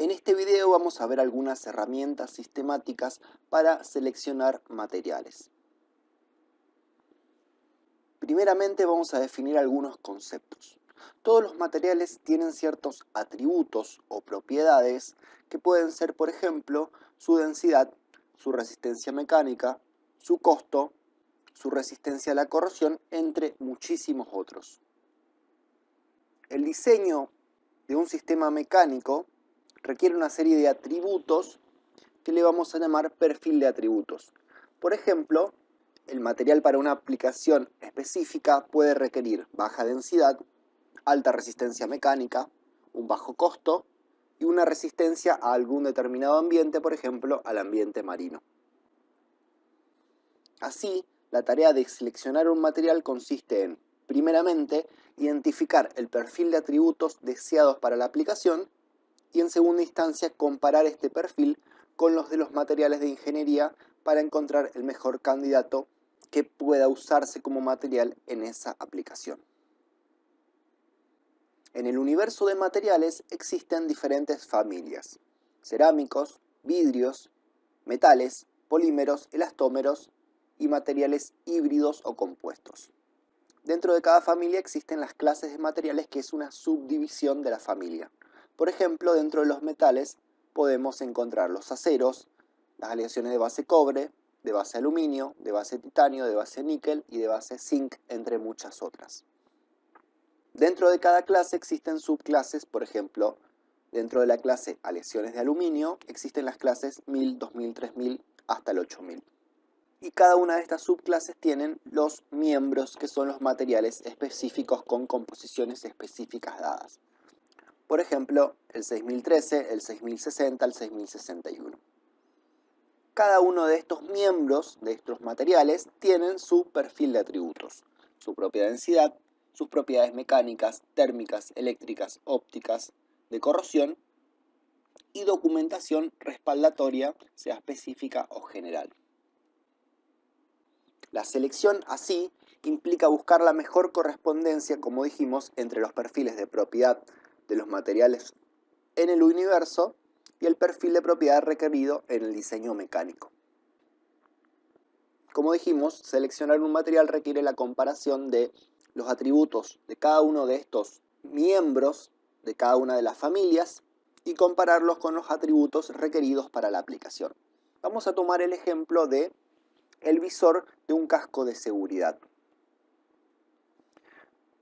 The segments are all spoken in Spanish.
En este video vamos a ver algunas herramientas sistemáticas para seleccionar materiales. Primeramente vamos a definir algunos conceptos. Todos los materiales tienen ciertos atributos o propiedades que pueden ser, por ejemplo, su densidad, su resistencia mecánica, su costo, su resistencia a la corrosión, entre muchísimos otros. El diseño de un sistema mecánico requiere una serie de atributos que le vamos a llamar perfil de atributos. Por ejemplo, el material para una aplicación específica puede requerir baja densidad, alta resistencia mecánica, un bajo costo y una resistencia a algún determinado ambiente, por ejemplo, al ambiente marino. Así, la tarea de seleccionar un material consiste en, primeramente, identificar el perfil de atributos deseados para la aplicación y, en segunda instancia, comparar este perfil con los de los materiales de ingeniería para encontrar el mejor candidato que pueda usarse como material en esa aplicación. En el universo de materiales existen diferentes familias: cerámicos, vidrios, metales, polímeros, elastómeros y materiales híbridos o compuestos. Dentro de cada familia existen las clases de materiales, que es una subdivisión de la familia. Por ejemplo, dentro de los metales podemos encontrar los aceros, las aleaciones de base cobre, de base aluminio, de base titanio, de base níquel y de base zinc, entre muchas otras. Dentro de cada clase existen subclases. Por ejemplo, dentro de la clase aleaciones de aluminio existen las clases 1000, 2000, 3000 hasta el 8000. Y cada una de estas subclases tienen los miembros, que son los materiales específicos con composiciones específicas dadas. Por ejemplo, el 6013, el 6060, el 6061. Cada uno de estos miembros de estos materiales tienen su perfil de atributos, su propia densidad, sus propiedades mecánicas, térmicas, eléctricas, ópticas, de corrosión y documentación respaldatoria, sea específica o general. La selección así implica buscar la mejor correspondencia, como dijimos, entre los perfiles de propiedad de los materiales en el universo y el perfil de propiedad requerido en el diseño mecánico. Como dijimos, seleccionar un material requiere la comparación de los atributos de cada uno de estos miembros de cada una de las familias y compararlos con los atributos requeridos para la aplicación. Vamos a tomar el ejemplo de el visor de un casco de seguridad.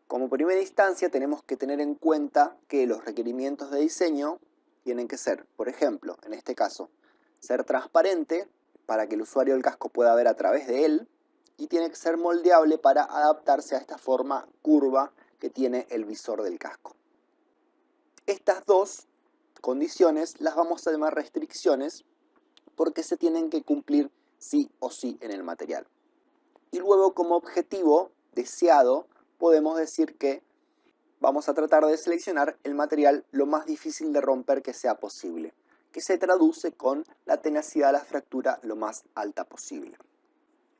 Como primera instancia tenemos que tener en cuenta que los requerimientos de diseño tienen que ser, por ejemplo, en este caso, ser transparente para que el usuario del casco pueda ver a través de él, y tiene que ser moldeable para adaptarse a esta forma curva que tiene el visor del casco. Estas dos condiciones las vamos a llamar restricciones porque se tienen que cumplir sí o sí en el material. Y luego, como objetivo deseado, podemos decir que vamos a tratar de seleccionar el material lo más difícil de romper que sea posible, que se traduce con la tenacidad a la fractura lo más alta posible.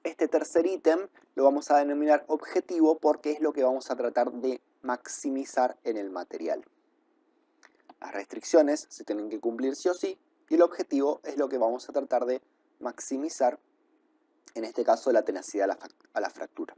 Este tercer ítem lo vamos a denominar objetivo porque es lo que vamos a tratar de maximizar en el material. Las restricciones se tienen que cumplir sí o sí, y el objetivo es lo que vamos a tratar de maximizar, en este caso la tenacidad a la fractura.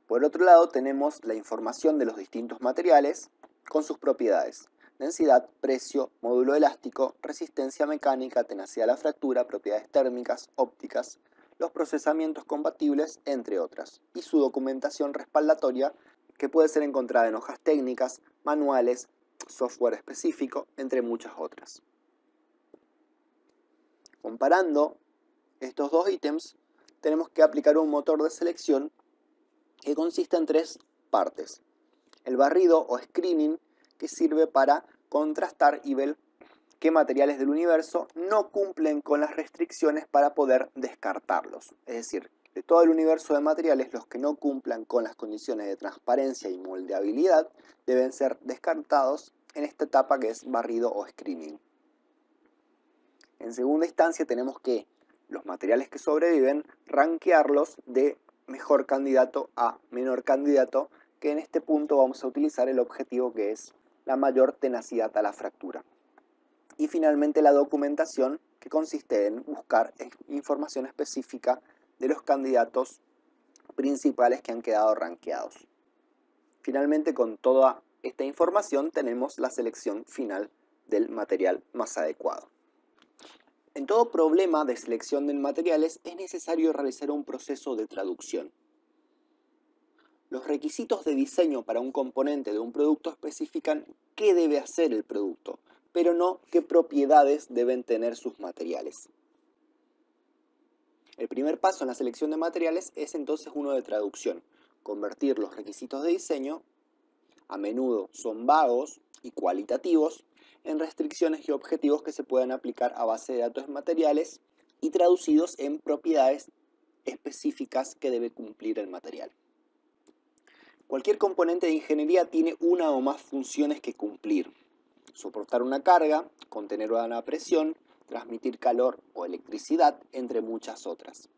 Por otro lado, tenemos la información de los distintos materiales con sus propiedades: densidad, precio, módulo elástico, resistencia mecánica, tenacidad a la fractura, propiedades térmicas, ópticas, los procesamientos compatibles, entre otras, y su documentación respaldatoria, que puede ser encontrada en hojas técnicas, manuales, software específico, entre muchas otras. Comparando estos dos ítems, tenemos que aplicar un motor de selección que consiste en tres partes: el barrido o screening, que sirve para contrastar y ver qué materiales del universo no cumplen con las restricciones para poder descartarlos. Es decir, de todo el universo de materiales, los que no cumplan con las condiciones de transparencia y moldeabilidad deben ser descartados en esta etapa, que es barrido o screening. En segunda instancia tenemos que los materiales que sobreviven rankearlos de mejor candidato a menor candidato, que en este punto vamos a utilizar el objetivo, que es la mayor tenacidad a la fractura. Y finalmente la documentación, que consiste en buscar información específica de los candidatos principales que han quedado rankeados. Finalmente, con toda esta información tenemos la selección final del material más adecuado. En todo problema de selección de materiales es necesario realizar un proceso de traducción. Los requisitos de diseño para un componente de un producto especifican qué debe hacer el producto, pero no qué propiedades deben tener sus materiales. El primer paso en la selección de materiales es entonces uno de traducción. Convertir los requisitos de diseño, a menudo son vagos y cualitativos, en restricciones y objetivos que se puedan aplicar a base de datos materiales y traducidos en propiedades específicas que debe cumplir el material. Cualquier componente de ingeniería tiene una o más funciones que cumplir: soportar una carga, contener una presión, transmitir calor o electricidad, entre muchas otras.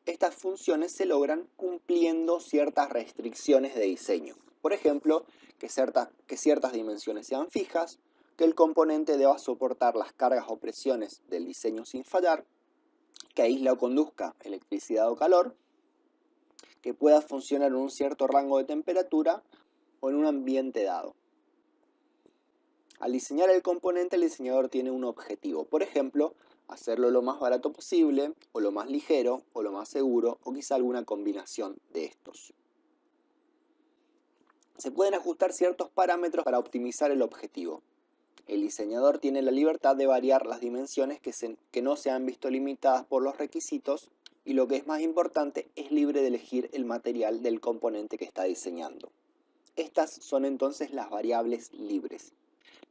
Estas funciones se logran cumpliendo ciertas restricciones de diseño. Por ejemplo, que ciertas dimensiones sean fijas, que el componente deba soportar las cargas o presiones del diseño sin fallar, que aísle o conduzca electricidad o calor, que pueda funcionar en un cierto rango de temperatura o en un ambiente dado. Al diseñar el componente, el diseñador tiene un objetivo. Por ejemplo, hacerlo lo más barato posible, o lo más ligero, o lo más seguro, o quizá alguna combinación de estos. Se pueden ajustar ciertos parámetros para optimizar el objetivo. El diseñador tiene la libertad de variar las dimensiones que no se han visto limitadas por los requisitos, y lo que es más importante, es libre de elegir el material del componente que está diseñando. Estas son entonces las variables libres,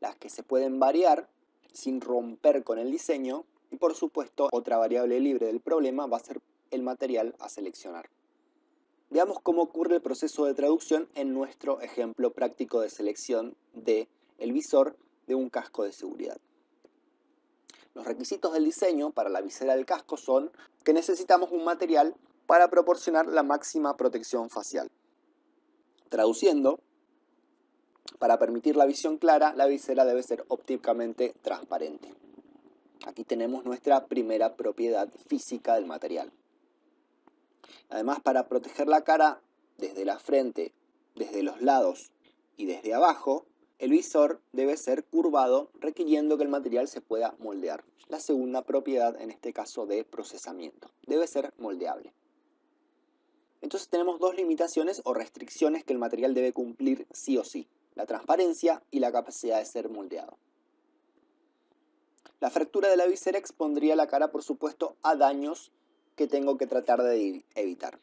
las que se pueden variar sin romper con el diseño, y por supuesto otra variable libre del problema va a ser el material a seleccionar. Veamos cómo ocurre el proceso de traducción en nuestro ejemplo práctico de selección del visor de un casco de seguridad. Los requisitos del diseño para la visera del casco son que necesitamos un material para proporcionar la máxima protección facial. Traduciendo, para permitir la visión clara, la visera debe ser ópticamente transparente. Aquí tenemos nuestra primera propiedad física del material. Además, para proteger la cara desde la frente, desde los lados y desde abajo, el visor debe ser curvado, requiriendo que el material se pueda moldear. La segunda propiedad, en este caso de procesamiento, debe ser moldeable. Entonces tenemos dos limitaciones o restricciones que el material debe cumplir sí o sí: la transparencia y la capacidad de ser moldeado. La fractura de la visera expondría la cara, por supuesto, a daños que tengo que tratar de evitar.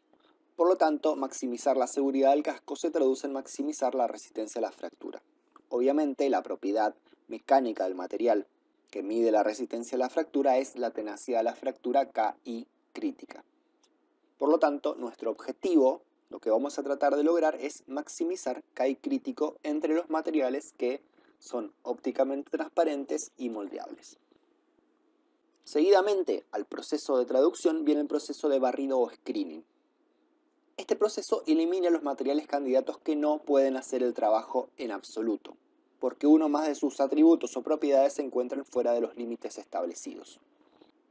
Por lo tanto, maximizar la seguridad del casco se traduce en maximizar la resistencia a la fractura. Obviamente, la propiedad mecánica del material que mide la resistencia a la fractura es la tenacidad a la fractura KI crítica. Por lo tanto, nuestro objetivo, lo que vamos a tratar de lograr, es maximizar KI crítico entre los materiales que son ópticamente transparentes y moldeables. Seguidamente al proceso de traducción viene el proceso de barrido o screening. Este proceso elimina los materiales candidatos que no pueden hacer el trabajo en absoluto, porque uno más de sus atributos o propiedades se encuentran fuera de los límites establecidos.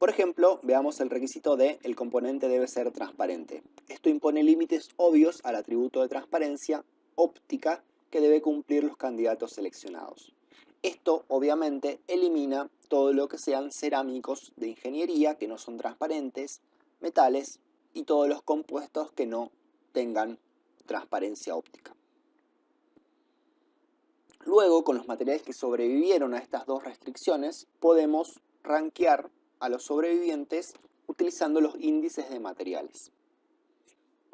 Por ejemplo, veamos el requisito de el componente debe ser transparente. Esto impone límites obvios al atributo de transparencia óptica que debe cumplir los candidatos seleccionados. Esto obviamente elimina todo lo que sean cerámicos de ingeniería que no son transparentes, metales y todos los compuestos que no tengan transparencia óptica. Luego, con los materiales que sobrevivieron a estas dos restricciones, podemos rankear a los sobrevivientes utilizando los índices de materiales.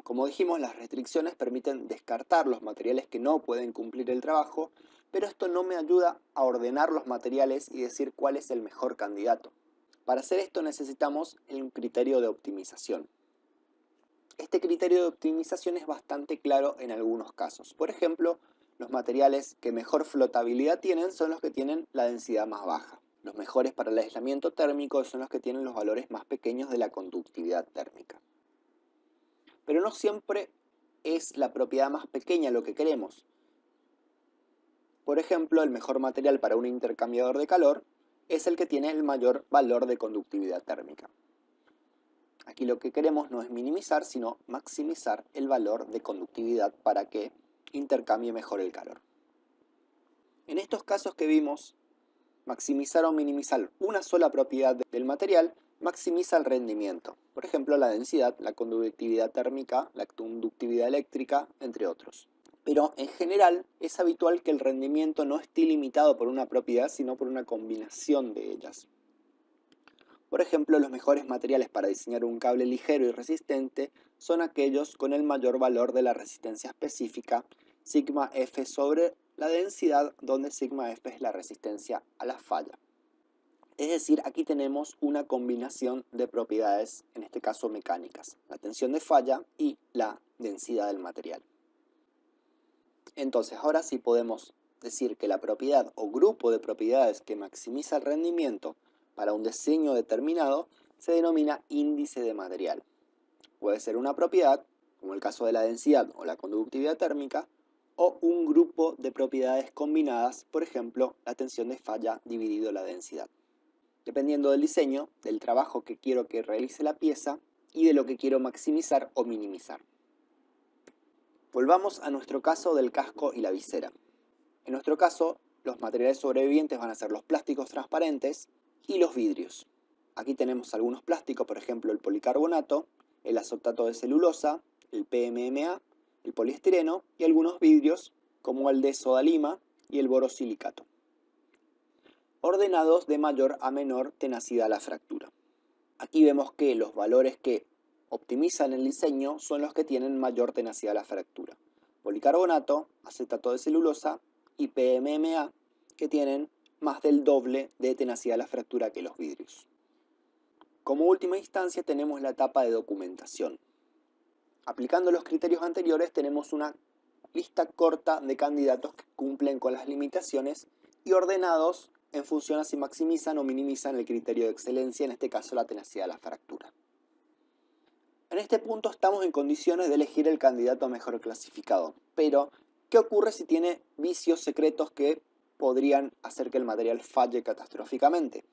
Como dijimos, las restricciones permiten descartar los materiales que no pueden cumplir el trabajo, pero esto no me ayuda a ordenar los materiales y decir cuál es el mejor candidato. Para hacer esto necesitamos un criterio de optimización. Este criterio de optimización es bastante claro en algunos casos. Por ejemplo, los materiales que mejor flotabilidad tienen son los que tienen la densidad más baja. Los mejores para el aislamiento térmico son los que tienen los valores más pequeños de la conductividad térmica. Pero no siempre es la propiedad más pequeña lo que queremos. Por ejemplo, el mejor material para un intercambiador de calor es el que tiene el mayor valor de conductividad térmica. Aquí lo que queremos no es minimizar, sino maximizar el valor de conductividad para que intercambie mejor el calor. En estos casos que vimos, maximizar o minimizar una sola propiedad del material maximiza el rendimiento. Por ejemplo, la densidad, la conductividad térmica, la conductividad eléctrica, entre otros. Pero en general es habitual que el rendimiento no esté limitado por una propiedad, sino por una combinación de ellas. Por ejemplo, los mejores materiales para diseñar un cable ligero y resistente son aquellos con el mayor valor de la resistencia específica, sigma F sobre la densidad, donde sigma F es la resistencia a la falla. Es decir, aquí tenemos una combinación de propiedades, en este caso mecánicas, la tensión de falla y la densidad del material. Entonces, ahora sí podemos decir que la propiedad o grupo de propiedades que maximiza el rendimiento para un diseño determinado se denomina índice de material. Puede ser una propiedad, como el caso de la densidad o la conductividad térmica, o un grupo de propiedades combinadas, por ejemplo, la tensión de falla dividido la densidad. Dependiendo del diseño, del trabajo que quiero que realice la pieza y de lo que quiero maximizar o minimizar. Volvamos a nuestro caso del casco y la visera. En nuestro caso, los materiales sobrevivientes van a ser los plásticos transparentes y los vidrios. Aquí tenemos algunos plásticos, por ejemplo el policarbonato, el acetato de celulosa, el PMMA, el poliestireno y algunos vidrios como el de soda lima y el borosilicato, ordenados de mayor a menor tenacidad a la fractura. Aquí vemos que los valores que optimizan el diseño son los que tienen mayor tenacidad a la fractura. Policarbonato, acetato de celulosa y PMMA, que tienen más del doble de tenacidad a la fractura que los vidrios. Como última instancia tenemos la etapa de documentación. Aplicando los criterios anteriores tenemos una lista corta de candidatos que cumplen con las limitaciones y ordenados en función a si maximizan o minimizan el criterio de excelencia, en este caso la tenacidad a la fractura. En este punto estamos en condiciones de elegir el candidato mejor clasificado, pero ¿qué ocurre si tiene vicios secretos que podrían hacer que el material falle catastróficamente?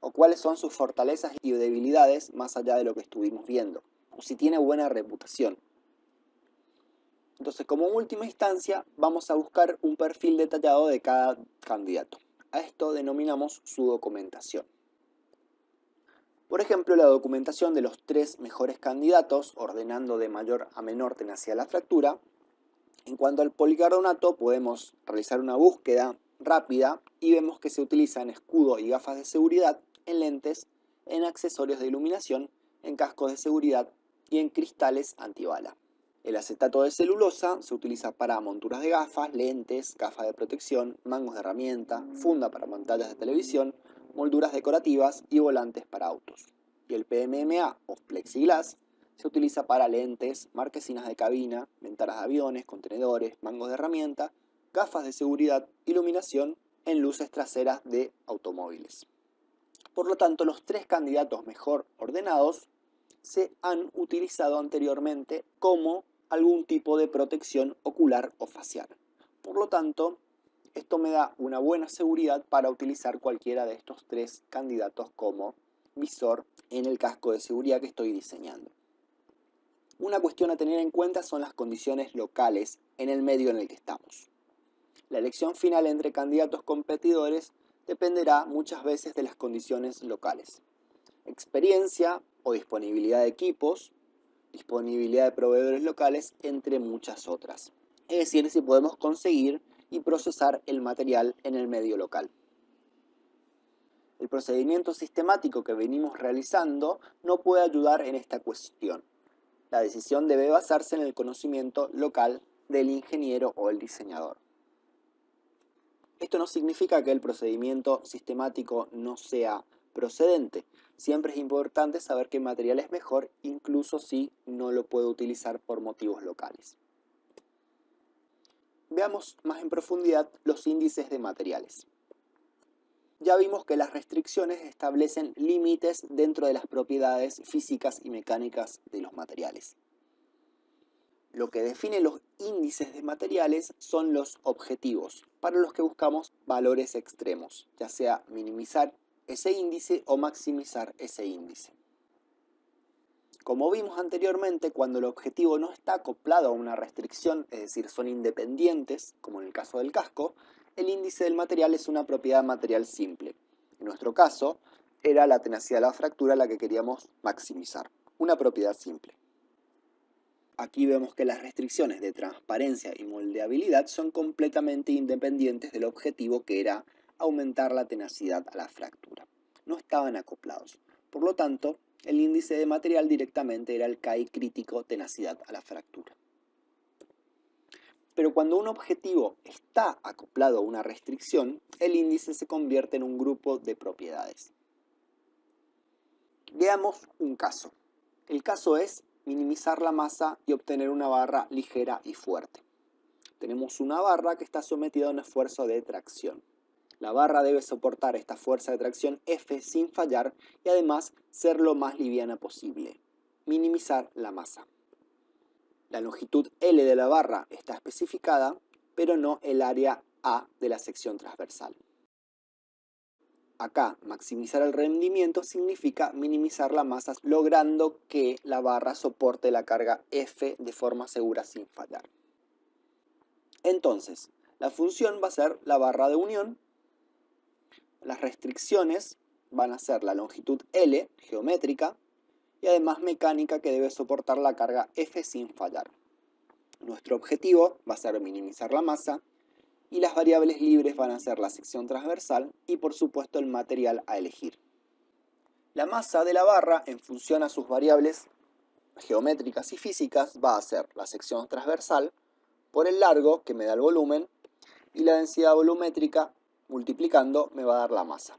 ¿O cuáles son sus fortalezas y debilidades más allá de lo que estuvimos viendo? ¿O si tiene buena reputación? Entonces, como última instancia, vamos a buscar un perfil detallado de cada candidato. A esto denominamos su documentación. Por ejemplo, la documentación de los 3 mejores candidatos, ordenando de mayor a menor tenacidad a la fractura. En cuanto al policarbonato, podemos realizar una búsqueda rápida y vemos que se utiliza en escudo y gafas de seguridad, en lentes, en accesorios de iluminación, en cascos de seguridad y en cristales antibala. El acetato de celulosa se utiliza para monturas de gafas, lentes, gafas de protección, mangos de herramienta, funda para pantallas de televisión, molduras decorativas y volantes para autos. Y el PMMA o plexiglass se utiliza para lentes, marquesinas de cabina, ventanas de aviones, contenedores, mangos de herramienta, gafas de seguridad, iluminación en luces traseras de automóviles. Por lo tanto, los 3 candidatos mejor ordenados se han utilizado anteriormente como algún tipo de protección ocular o facial. Por lo tanto, esto me da una buena seguridad para utilizar cualquiera de estos 3 candidatos como visor en el casco de seguridad que estoy diseñando. Una cuestión a tener en cuenta son las condiciones locales en el medio en el que estamos. La elección final entre candidatos competidores dependerá muchas veces de las condiciones locales. Experiencia o disponibilidad de equipos, disponibilidad de proveedores locales, entre muchas otras. Es decir, si podemos conseguir y procesar el material en el medio local. El procedimiento sistemático que venimos realizando no puede ayudar en esta cuestión. La decisión debe basarse en el conocimiento local del ingeniero o el diseñador. Esto no significa que el procedimiento sistemático no sea procedente. Siempre es importante saber qué material es mejor, incluso si no lo puedo utilizar por motivos locales. Veamos más en profundidad los índices de materiales. Ya vimos que las restricciones establecen límites dentro de las propiedades físicas y mecánicas de los materiales. Lo que define los índices de materiales son los objetivos, para los que buscamos valores extremos, ya sea minimizar ese índice o maximizar ese índice. Como vimos anteriormente, cuando el objetivo no está acoplado a una restricción, es decir, son independientes, como en el caso del casco, el índice del material es una propiedad material simple. En nuestro caso, era la tenacidad de la fractura la que queríamos maximizar, una propiedad simple. Aquí vemos que las restricciones de transparencia y moldeabilidad son completamente independientes del objetivo, que era aumentar la tenacidad a la fractura. No estaban acoplados. Por lo tanto, el índice de material directamente era el KI crítico tenacidad a la fractura. Pero cuando un objetivo está acoplado a una restricción, el índice se convierte en un grupo de propiedades. Veamos un caso. El caso es minimizar la masa y obtener una barra ligera y fuerte. Tenemos una barra que está sometida a un esfuerzo de tracción. La barra debe soportar esta fuerza de tracción F sin fallar y además ser lo más liviana posible. Minimizar la masa. La longitud L de la barra está especificada, pero no el área A de la sección transversal. Acá, maximizar el rendimiento significa minimizar la masa, logrando que la barra soporte la carga F de forma segura sin fallar. Entonces, la función va a ser la barra de unión. Las restricciones van a ser la longitud L, geométrica, y además mecánica, que debe soportar la carga F sin fallar. Nuestro objetivo va a ser minimizar la masa, y las variables libres van a ser la sección transversal y por supuesto el material a elegir. La masa de la barra, en función a sus variables geométricas y físicas, va a ser la sección transversal por el largo, que me da el volumen, y la densidad volumétrica multiplicando me va a dar la masa.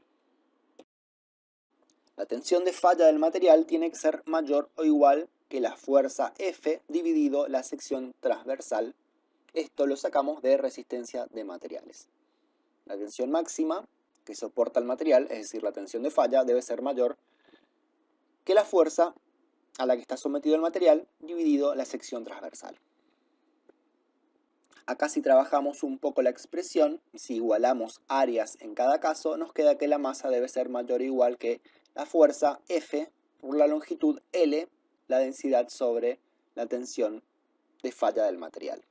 La tensión de falla del material tiene que ser mayor o igual que la fuerza F dividido la sección transversal. Esto lo sacamos de resistencia de materiales. La tensión máxima que soporta el material, es decir, la tensión de falla, debe ser mayor que la fuerza a la que está sometido el material dividido la sección transversal. Acá, si trabajamos un poco la expresión, si igualamos áreas en cada caso, nos queda que la masa debe ser mayor o igual que la fuerza F por la longitud L, la densidad sobre la tensión de falla del material.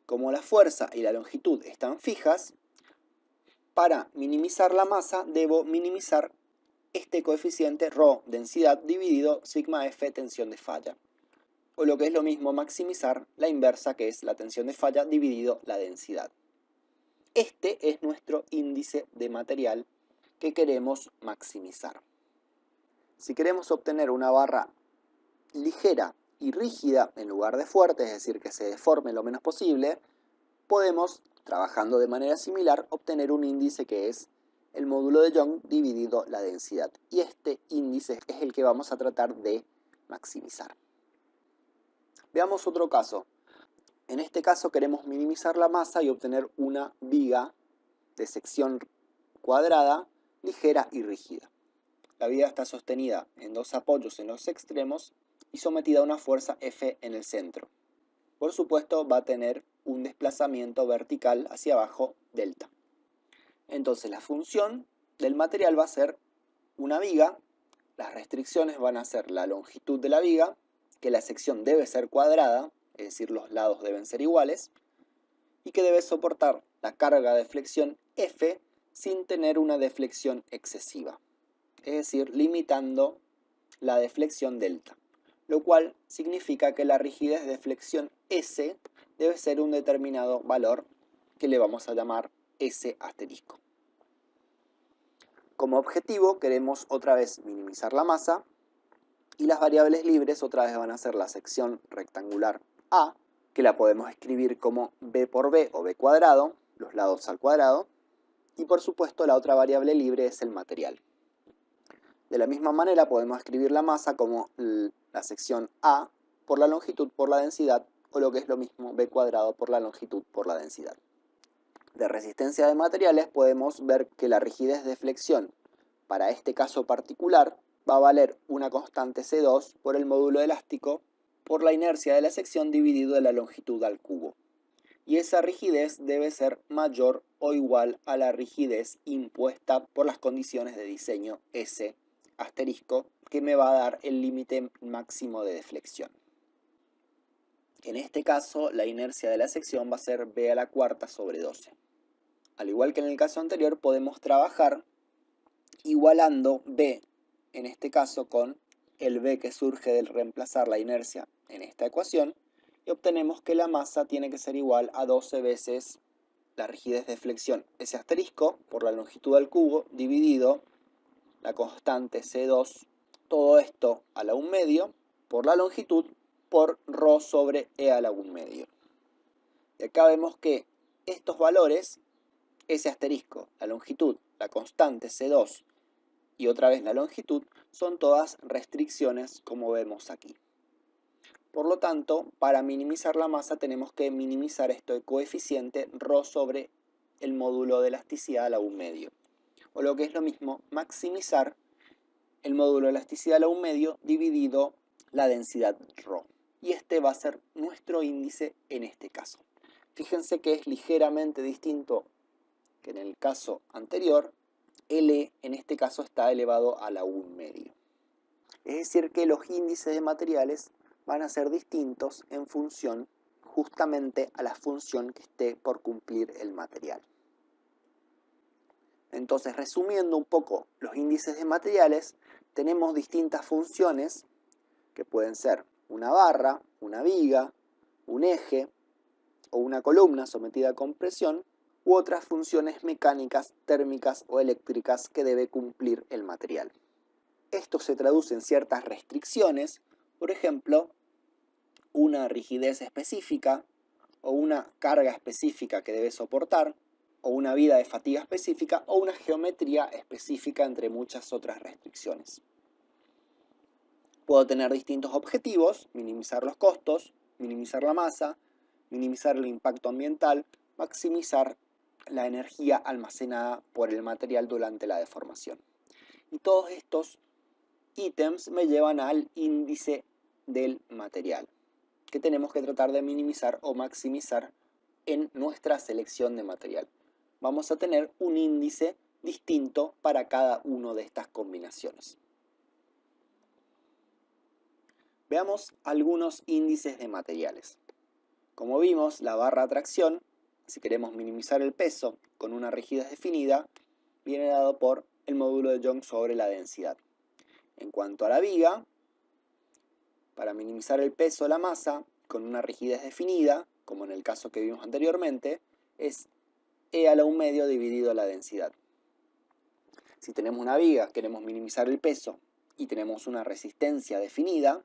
Como la fuerza y la longitud están fijas, para minimizar la masa debo minimizar este coeficiente ρ, densidad, dividido sigma F, tensión de falla. O lo que es lo mismo, maximizar la inversa, que es la tensión de falla dividido la densidad. Este es nuestro índice de material que queremos maximizar. Si queremos obtener una barra ligera y rígida en lugar de fuerte, es decir, que se deforme lo menos posible, podemos, trabajando de manera similar, obtener un índice que es el módulo de Young dividido la densidad. Y este índice es el que vamos a tratar de maximizar. Veamos otro caso. En este caso queremos minimizar la masa y obtener una viga de sección cuadrada, ligera y rígida. La viga está sostenida en dos apoyos en los extremos y sometida a una fuerza F en el centro. Por supuesto, va a tener un desplazamiento vertical hacia abajo, delta. Entonces, la función del material va a ser una viga. Las restricciones van a ser la longitud de la viga, que la sección debe ser cuadrada, es decir, los lados deben ser iguales, y que debe soportar la carga de flexión F sin tener una deflexión excesiva, es decir, limitando la deflexión delta, lo cual significa que la rigidez de flexión S debe ser un determinado valor que le vamos a llamar S asterisco. Como objetivo queremos otra vez minimizar la masa y las variables libres otra vez van a ser la sección rectangular A, que la podemos escribir como B por B o B cuadrado, los lados al cuadrado, y por supuesto la otra variable libre es el material. De la misma manera podemos escribir la masa como la sección A por la longitud por la densidad, o lo que es lo mismo, B cuadrado por la longitud por la densidad. De resistencia de materiales podemos ver que la rigidez de flexión para este caso particular va a valer una constante C2 por el módulo elástico por la inercia de la sección dividido de la longitud al cubo. Y esa rigidez debe ser mayor o igual a la rigidez impuesta por las condiciones de diseño S asterisco, que me va a dar el límite máximo de deflexión. En este caso, la inercia de la sección va a ser B a la cuarta sobre 12. Al igual que en el caso anterior, podemos trabajar igualando B, en este caso, con el B que surge del reemplazar la inercia en esta ecuación, y obtenemos que la masa tiene que ser igual a 12 veces la rigidez de flexión S asterisco por la longitud al cubo dividido la constante C2, todo esto a la 1 medio por la longitud por ρ sobre E a la 1 medio. Y acá vemos que estos valores, S asterisco, la longitud, la constante C2 y otra vez la longitud, son todas restricciones como vemos aquí. Por lo tanto, para minimizar la masa tenemos que minimizar este coeficiente ρ sobre el módulo de elasticidad a la 1 medio. O lo que es lo mismo, maximizar el módulo de elasticidad a la 1 medio dividido la densidad ρ. Y este va a ser nuestro índice en este caso. Fíjense que es ligeramente distinto que en el caso anterior. L en este caso está elevado a la 1 medio. Es decir que los índices de materiales van a ser distintos en función justamente a la función que esté por cumplir el material. Entonces, resumiendo un poco los índices de materiales, tenemos distintas funciones que pueden ser una barra, una viga, un eje o una columna sometida a compresión u otras funciones mecánicas, térmicas o eléctricas que debe cumplir el material. Esto se traduce en ciertas restricciones, por ejemplo, una rigidez específica o una carga específica que debe soportar, o una vida de fatiga específica o una geometría específica entre muchas otras restricciones. Puedo tener distintos objetivos: minimizar los costos, minimizar la masa, minimizar el impacto ambiental, maximizar la energía almacenada por el material durante la deformación. Y todos estos ítems me llevan al índice del material, que tenemos que tratar de minimizar o maximizar en nuestra selección de material. Vamos a tener un índice distinto para cada una de estas combinaciones. Veamos algunos índices de materiales. Como vimos, la barra de tracción, si queremos minimizar el peso con una rigidez definida, viene dado por el módulo de Young sobre la densidad. En cuanto a la viga, para minimizar el peso o la masa con una rigidez definida, como en el caso que vimos anteriormente, es E a la 1 medio dividido la densidad. Si tenemos una viga, queremos minimizar el peso y tenemos una resistencia definida,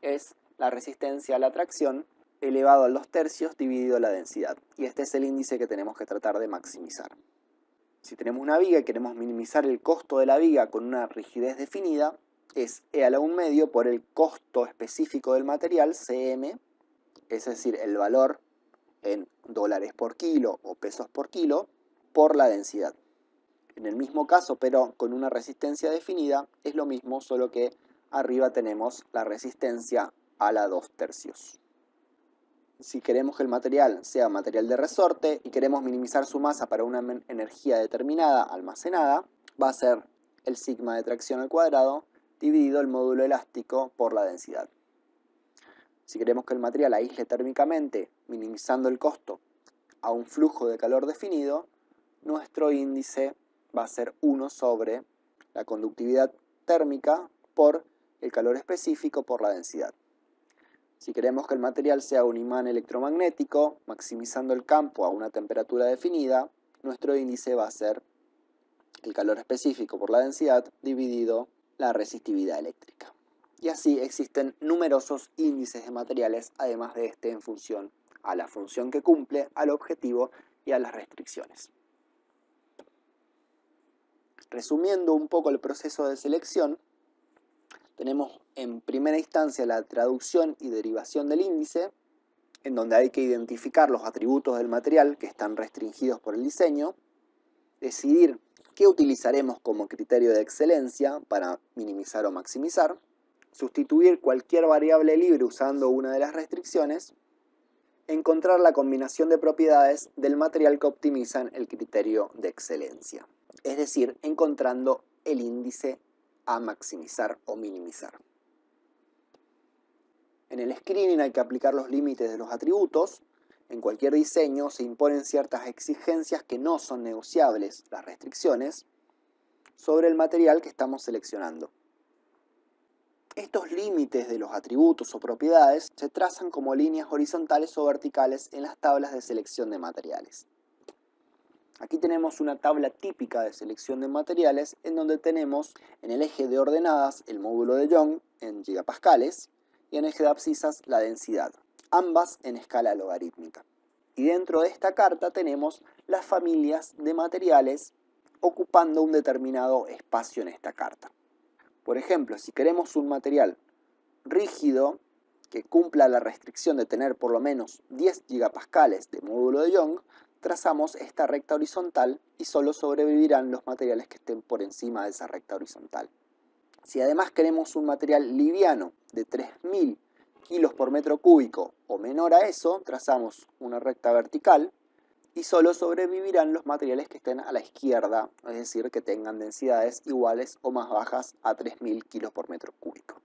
es la resistencia a la tracción elevado a 2/3 dividido la densidad. Y este es el índice que tenemos que tratar de maximizar. Si tenemos una viga y queremos minimizar el costo de la viga con una rigidez definida, es E a la 1 medio por el costo específico del material, CM, es decir, el valor en dólares por kilo o pesos por kilo, por la densidad. En el mismo caso, pero con una resistencia definida, es lo mismo, solo que arriba tenemos la resistencia a la 2/3. Si queremos que el material sea material de resorte y queremos minimizar su masa para una energía determinada almacenada, va a ser el sigma de tracción al cuadrado dividido el módulo elástico por la densidad. Si queremos que el material aísle térmicamente, minimizando el costo a un flujo de calor definido, nuestro índice va a ser 1 sobre la conductividad térmica por el calor específico por la densidad. Si queremos que el material sea un imán electromagnético, maximizando el campo a una temperatura definida, nuestro índice va a ser el calor específico por la densidad dividido la resistividad eléctrica. Y así existen numerosos índices de materiales, además de este en función a la función que cumple, al objetivo y a las restricciones. Resumiendo un poco el proceso de selección, tenemos en primera instancia la traducción y derivación del índice, en donde hay que identificar los atributos del material que están restringidos por el diseño, decidir qué utilizaremos como criterio de excelencia para minimizar o maximizar, sustituir cualquier variable libre usando una de las restricciones, encontrar la combinación de propiedades del material que optimizan el criterio de excelencia, es decir, encontrando el índice a maximizar o minimizar. En el screening hay que aplicar los límites de los atributos. En cualquier diseño se imponen ciertas exigencias que no son negociables, las restricciones, sobre el material que estamos seleccionando. Estos límites de los atributos o propiedades se trazan como líneas horizontales o verticales en las tablas de selección de materiales. Aquí tenemos una tabla típica de selección de materiales en donde tenemos en el eje de ordenadas el módulo de Young en gigapascales y en el eje de abscisas la densidad, ambas en escala logarítmica. Y dentro de esta carta tenemos las familias de materiales ocupando un determinado espacio en esta carta. Por ejemplo, si queremos un material rígido que cumpla la restricción de tener por lo menos 10 gigapascales de módulo de Young, trazamos esta recta horizontal y solo sobrevivirán los materiales que estén por encima de esa recta horizontal. Si además queremos un material liviano de 3000 kilos por metro cúbico o menor a eso, trazamos una recta vertical y solo sobrevivirán los materiales que estén a la izquierda, es decir, que tengan densidades iguales o más bajas a 3000 kilos por metro cúbico.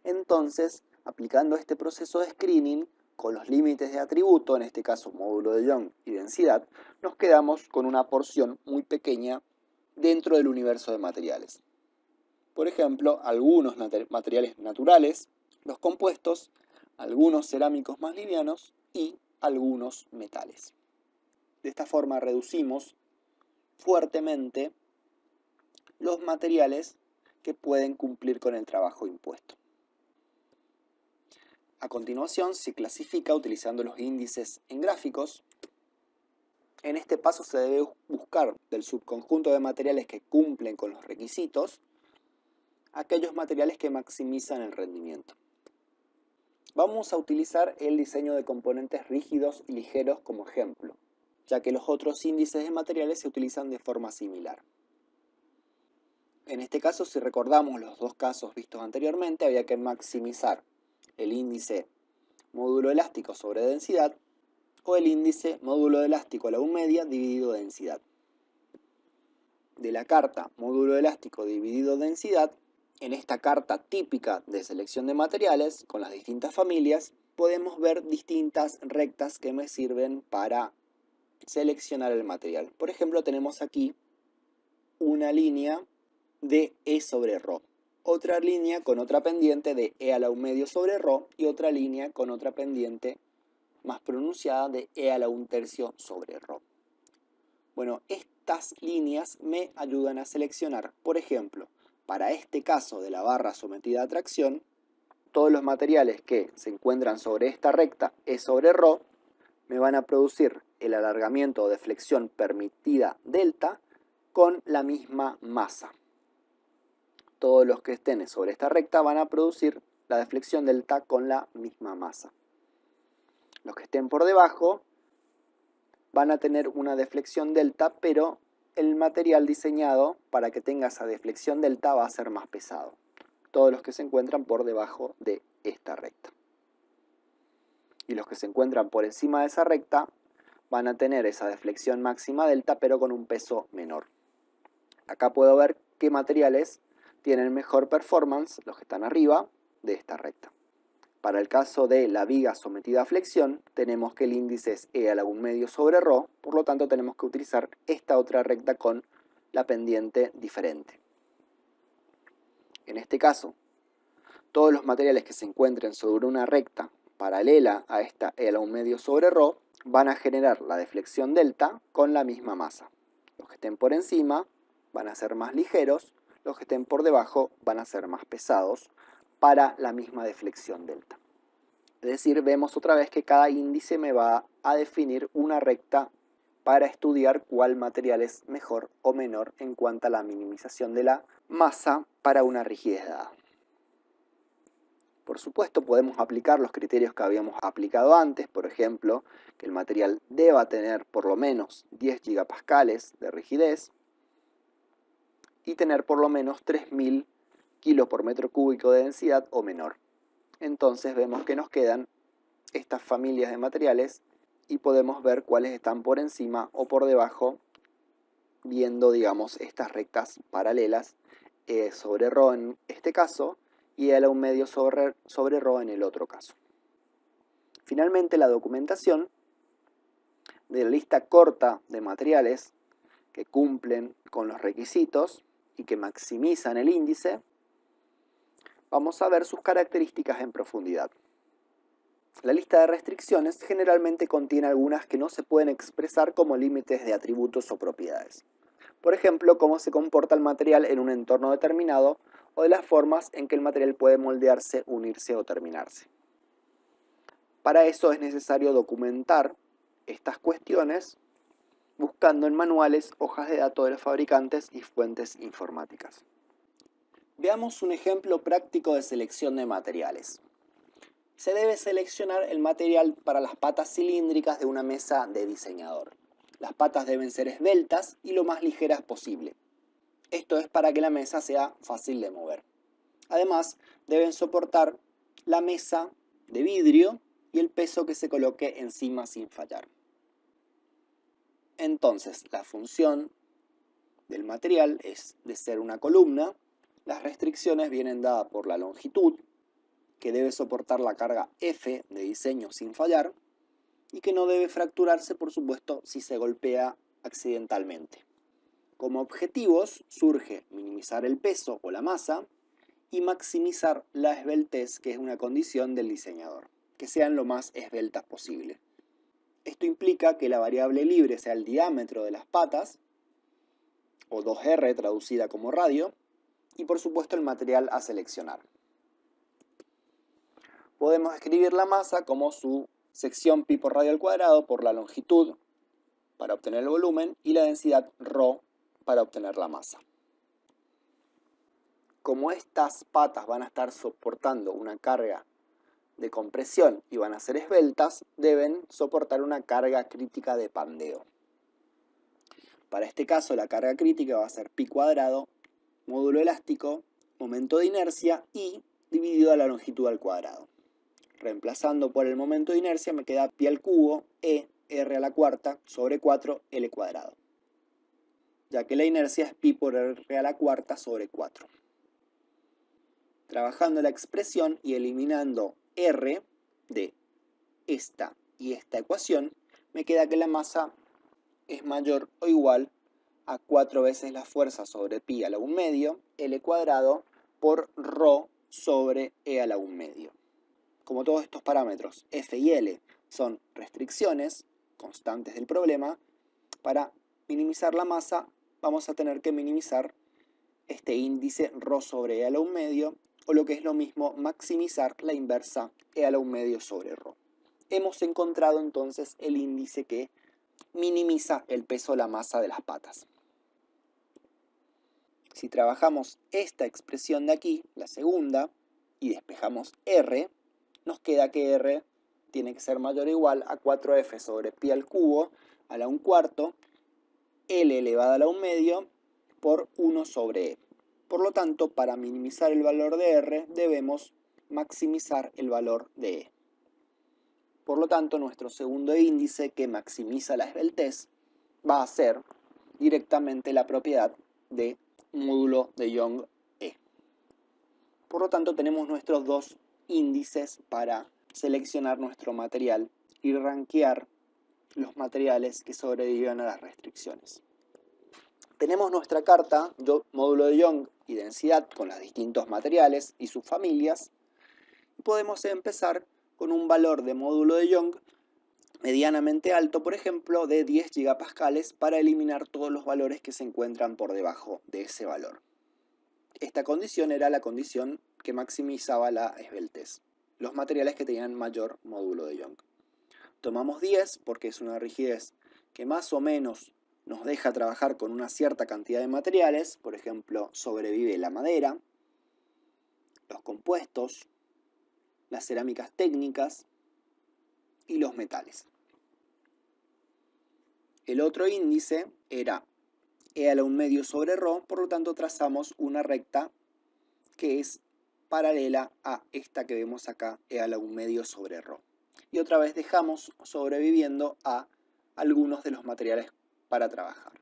Entonces, aplicando este proceso de screening, con los límites de atributo, en este caso módulo de Young y densidad, nos quedamos con una porción muy pequeña dentro del universo de materiales. Por ejemplo, algunos materiales naturales, los compuestos, algunos cerámicos más livianos y algunos metales. De esta forma reducimos fuertemente los materiales que pueden cumplir con el trabajo impuesto. A continuación se clasifica utilizando los índices en gráficos. En este paso se debe buscar del subconjunto de materiales que cumplen con los requisitos aquellos materiales que maximizan el rendimiento. Vamos a utilizar el diseño de componentes rígidos y ligeros como ejemplo, ya que los otros índices de materiales se utilizan de forma similar. En este caso, si recordamos los dos casos vistos anteriormente, había que maximizar el índice módulo elástico sobre densidad o el índice módulo elástico a la U media dividido densidad. De la carta módulo elástico dividido densidad, en esta carta típica de selección de materiales con las distintas familias, podemos ver distintas rectas que me sirven para seleccionar el material. Por ejemplo, tenemos aquí una línea de E sobre ρ, otra línea con otra pendiente de E a la U medio sobre ρ y otra línea con otra pendiente más pronunciada de E a la 1/3 sobre ρ. Bueno, estas líneas me ayudan a seleccionar, por ejemplo, para este caso de la barra sometida a tracción, todos los materiales que se encuentran sobre esta recta E sobre ρ me van a producir el alargamiento o deflexión permitida delta con la misma masa. Todos los que estén sobre esta recta van a producir la deflexión delta con la misma masa. Los que estén por debajo van a tener una deflexión delta, pero el material diseñado para que tenga esa deflexión delta va a ser más pesado. Todos los que se encuentran por debajo de esta recta. Y los que se encuentran por encima de esa recta van a tener esa deflexión máxima delta, pero con un peso menor. Acá puedo ver qué materiales tienen mejor performance, los que están arriba de esta recta. Para el caso de la viga sometida a flexión, tenemos que el índice es E a la 1/2 sobre ρ, por lo tanto tenemos que utilizar esta otra recta con la pendiente diferente. En este caso, todos los materiales que se encuentren sobre una recta paralela a esta E a la 1/2 sobre ρ van a generar la deflexión delta con la misma masa. Los que estén por encima van a ser más ligeros, los que estén por debajo van a ser más pesados para la misma deflexión delta. Es decir, vemos otra vez que cada índice me va a definir una recta para estudiar cuál material es mejor o menor en cuanto a la minimización de la masa para una rigidez dada. Por supuesto, podemos aplicar los criterios que habíamos aplicado antes, por ejemplo, que el material deba tener por lo menos 10 gigapascales de rigidez y tener por lo menos 3000 kilos por metro cúbico de densidad o menor. Entonces vemos que nos quedan estas familias de materiales y podemos ver cuáles están por encima o por debajo, viendo, digamos, estas rectas paralelas sobre ρ en este caso y E a la 1 medio sobre ρ en el otro caso. Finalmente, la documentación de la lista corta de materiales que cumplen con los requisitos y que maximizan el índice, vamos a ver sus características en profundidad. La lista de restricciones generalmente contiene algunas que no se pueden expresar como límites de atributos o propiedades. Por ejemplo, cómo se comporta el material en un entorno determinado o de las formas en que el material puede moldearse, unirse o terminarse. Para eso es necesario documentar estas cuestiones buscando en manuales, hojas de datos de los fabricantes y fuentes informáticas. Veamos un ejemplo práctico de selección de materiales. Se debe seleccionar el material para las patas cilíndricas de una mesa de diseñador. Las patas deben ser esbeltas y lo más ligeras posible. Esto es para que la mesa sea fácil de mover. Además, deben soportar la mesa de vidrio y el peso que se coloque encima sin fallar. Entonces, la función del material es de ser una columna. Las restricciones vienen dadas por la longitud, que debe soportar la carga F de diseño sin fallar, y que no debe fracturarse, por supuesto, si se golpea accidentalmente. Como objetivos surge minimizar el peso o la masa y maximizar la esbeltez, que es una condición del diseñador, que sean lo más esbeltas posible. Esto implica que la variable libre sea el diámetro de las patas, o 2R traducida como radio, y por supuesto el material a seleccionar. Podemos escribir la masa como su sección pi por radio al cuadrado por la longitud para obtener el volumen y la densidad ρ para obtener la masa. Como estas patas van a estar soportando una carga de compresión y van a ser esbeltas, deben soportar una carga crítica de pandeo. Para este caso la carga crítica va a ser pi cuadrado, módulo elástico, momento de inercia y dividido a la longitud al cuadrado. Reemplazando por el momento de inercia me queda pi al cubo e r a la cuarta sobre 4 l cuadrado, ya que la inercia es pi por r a la cuarta sobre 4. Trabajando la expresión y eliminando r de esta y esta ecuación, me queda que la masa es mayor o igual a 4 veces la fuerza sobre pi a la 1 medio l cuadrado por ρ sobre e a la 1 medio. Como todos estos parámetros F y L son restricciones constantes del problema, para minimizar la masa vamos a tener que minimizar este índice ρ sobre e a la 1 medio, o lo que es lo mismo, maximizar la inversa e a la 1 medio sobre ρ. Hemos encontrado entonces el índice que minimiza el peso o la masa de las patas. Si trabajamos esta expresión de aquí, la segunda, y despejamos R, nos queda que R tiene que ser mayor o igual a 4F sobre pi al cubo a la 1 cuarto, L elevado a la 1 medio por 1 sobre E. Por lo tanto, para minimizar el valor de R, debemos maximizar el valor de E. Por lo tanto, nuestro segundo índice que maximiza la esbeltez va a ser directamente la propiedad de módulo de Young E. Por lo tanto, tenemos nuestros dos índices para seleccionar nuestro material y rankear los materiales que sobreviven a las restricciones. Tenemos nuestra carta, módulo de Young y densidad con los distintos materiales y sus familias. Y podemos empezar con un valor de módulo de Young medianamente alto, por ejemplo, de 10 gigapascales, para eliminar todos los valores que se encuentran por debajo de ese valor. Esta condición era la condición que maximizaba la esbeltez, los materiales que tenían mayor módulo de Young. Tomamos 10 porque es una rigidez que más o menos nos deja trabajar con una cierta cantidad de materiales. Por ejemplo, sobrevive la madera, los compuestos, las cerámicas técnicas y los metales. El otro índice era E a la 1 medio sobre ρ, por lo tanto trazamos una recta que es paralela a esta que vemos acá, E a la 1/2 sobre ρ. Y otra vez dejamos sobreviviendo a algunos de los materiales para trabajar.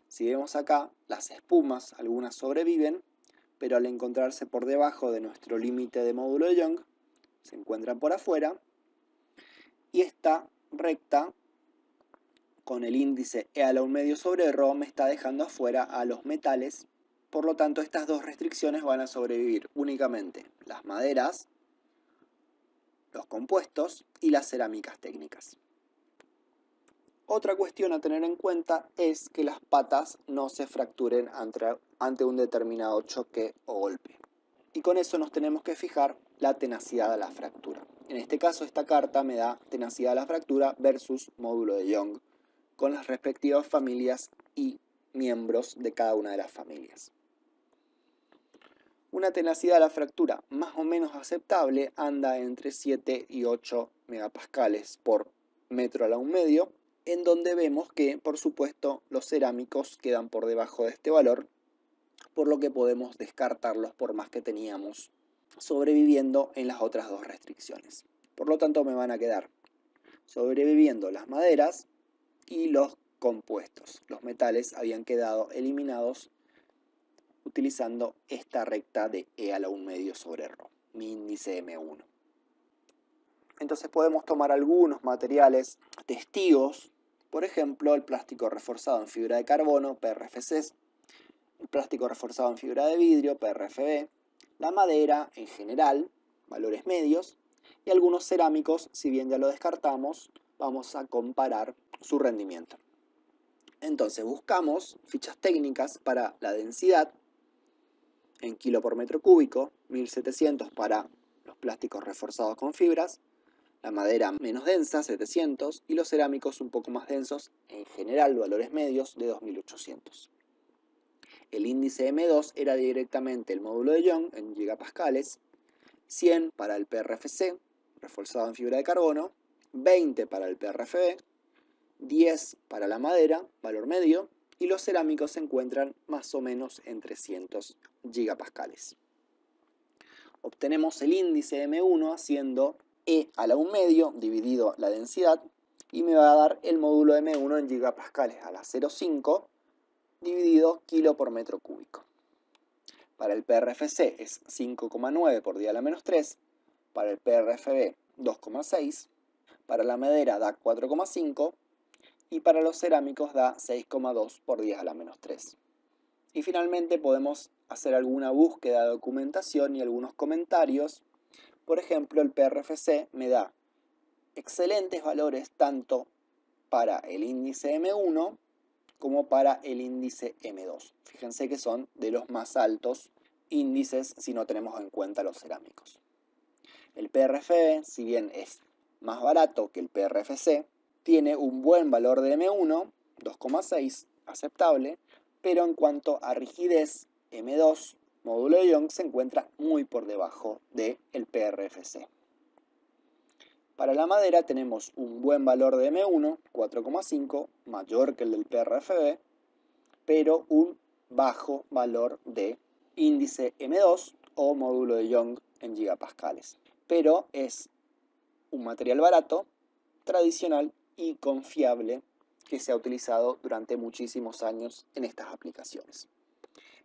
Si vemos acá, las espumas, algunas sobreviven, pero al encontrarse por debajo de nuestro límite de módulo de Young, se encuentran por afuera, y esta recta con el índice E a la 1/2 sobre ρ me está dejando afuera a los metales. Por lo tanto, estas dos restricciones van a sobrevivir únicamente las maderas, los compuestos y las cerámicas técnicas. Otra cuestión a tener en cuenta es que las patas no se fracturen ante un determinado choque o golpe. Y con eso nos tenemos que fijar la tenacidad a la fractura. En este caso, esta carta me da tenacidad a la fractura versus módulo de Young, con las respectivas familias y miembros de cada una de las familias. Una tenacidad a la fractura más o menos aceptable anda entre 7 y 8 megapascales por metro a la 1/2, en donde vemos que, por supuesto, los cerámicos quedan por debajo de este valor, por lo que podemos descartarlos por más que teníamos sobreviviendo en las otras dos restricciones. Por lo tanto, me van a quedar sobreviviendo las maderas y los compuestos. Los metales habían quedado eliminados utilizando esta recta de E a la 1/2 sobre ρ, mi índice M1. Entonces podemos tomar algunos materiales testigos, por ejemplo el plástico reforzado en fibra de carbono, PRFC, el plástico reforzado en fibra de vidrio, PRFB, la madera en general, valores medios, y algunos cerámicos, si bien ya lo descartamos, vamos a comparar su rendimiento. Entonces buscamos fichas técnicas para la densidad en kilo por metro cúbico, 1700 para los plásticos reforzados con fibras, la madera menos densa, 700, y los cerámicos un poco más densos, en general valores medios de 2800. El índice M2 era directamente el módulo de Young en gigapascales, 100 para el PRFC, reforzado en fibra de carbono, 20 para el PRFB, 10 para la madera, valor medio, y los cerámicos se encuentran más o menos en 300 gigapascales. Obtenemos el índice M1 haciendo E a la 1/2 dividido la densidad y me va a dar el módulo M1 en gigapascales a la 0,5 dividido kilo por metro cúbico. Para el PRFC es 5,9 por 10 a la menos 3, para el PRFB 2,6, para la madera da 4,5 y para los cerámicos da 6,2 por 10 a la menos 3. Y finalmente podemos hacer alguna búsqueda de documentación y algunos comentarios. Por ejemplo, el PRFC me da excelentes valores tanto para el índice M1 como para el índice M2. Fíjense que son de los más altos índices si no tenemos en cuenta los cerámicos. El PRFB, si bien es más barato que el PRFC, tiene un buen valor de M1, 2,6, aceptable, pero en cuanto a rigidez, M2, módulo de Young, se encuentra muy por debajo del PRFC. Para la madera tenemos un buen valor de M1, 4,5, mayor que el del PRFB, pero un bajo valor de índice M2 o módulo de Young en gigapascales. Pero es un material barato, tradicional y confiable que se ha utilizado durante muchísimos años en estas aplicaciones.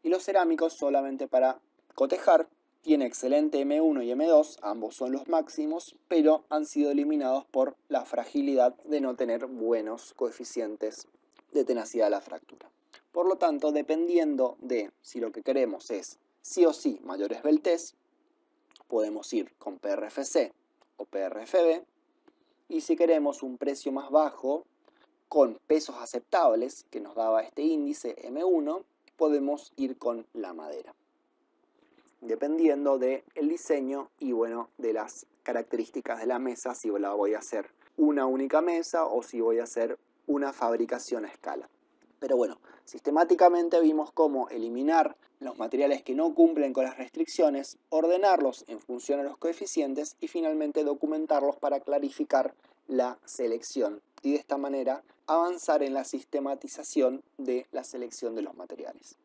Y los cerámicos, solamente para cotejar, tiene excelente M1 y M2, ambos son los máximos, pero han sido eliminados por la fragilidad de no tener buenos coeficientes de tenacidad a la fractura. Por lo tanto, dependiendo de si lo que queremos es sí o sí mayor esbeltez, podemos ir con PRFC o PRFB, y si queremos un precio más bajo con pesos aceptables que nos daba este índice M1, podemos ir con la madera, dependiendo del diseño y bueno, de las características de la mesa, si la voy a hacer una única mesa o si voy a hacer una fabricación a escala. Pero bueno, sistemáticamente vimos cómo eliminar los materiales que no cumplen con las restricciones, ordenarlos en función a los coeficientes y finalmente documentarlos para clarificar la selección y de esta manera avanzar en la sistematización de la selección de los materiales.